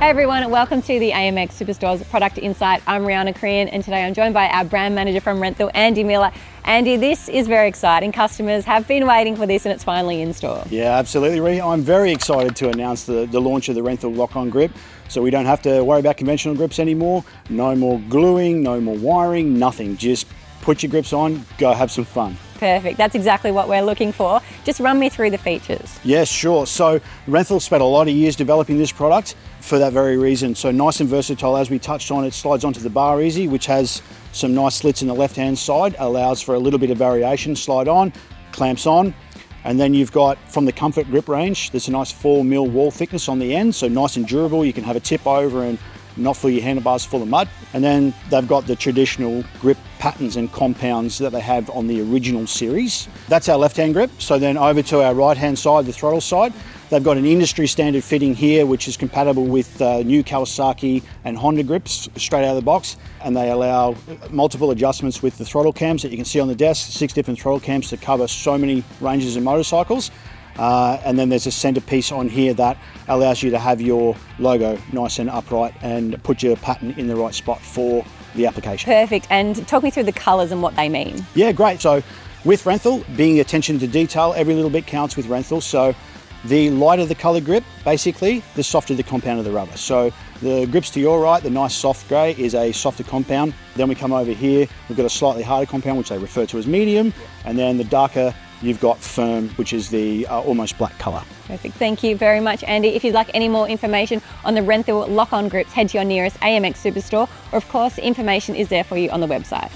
Hey everyone, welcome to the AMX Superstore's Product Insight. I'm Riana Crehan, and today I'm joined by our brand manager from Renthal, Andy Miller. Andy, this is very exciting. Customers have been waiting for this and it's finally in store. Yeah, absolutely, Rhi. I'm very excited to announce the launch of the Renthal Lock-On grip. So we don't have to worry about conventional grips anymore. No more gluing, no more wiring, nothing. Just put your grips on, go have some fun. Perfect, that's exactly what we're looking for. Just run me through the features. Yes, sure. So Renthal spent a lot of years developing this product for that very reason. So nice and versatile, as we touched on, it slides onto the bar easy, which has some nice slits in the left-hand side, allows for a little bit of variation, slide on, clamps on. And then you've got, from the Comfort grip range, there's a nice 4mm wall thickness on the end, so nice and durable. You can have a tip over and not fill your handlebars full of mud. And then they've got the traditional grip patterns and compounds that they have on the original series. That's our left-hand grip. So then over to our right-hand side, the throttle side, they've got an industry standard fitting here, which is compatible with new Kawasaki and Honda grips straight out of the box. And they allow multiple adjustments with the throttle cams that you can see on the desk, 6 different throttle cams to cover so many ranges of motorcycles. And then there's a centerpiece on here that allows you to have your logo nice and upright and put your pattern in the right spot for the application. Perfect, and talk me through the colours and what they mean. Yeah, great. So with Renthal, being attention to detail, every little bit counts with Renthal. So the lighter the colour grip, basically, the softer the compound of the rubber. So the grips to your right, the nice soft grey, is a softer compound. Then we come over here, we've got a slightly harder compound, which they refer to as medium, and then the darker, you've got firm, which is the almost black colour. Perfect, thank you very much, Andy. If you'd like any more information on the Renthal Lock-On grips, head to your nearest AMX Superstore, or of course, information is there for you on the website.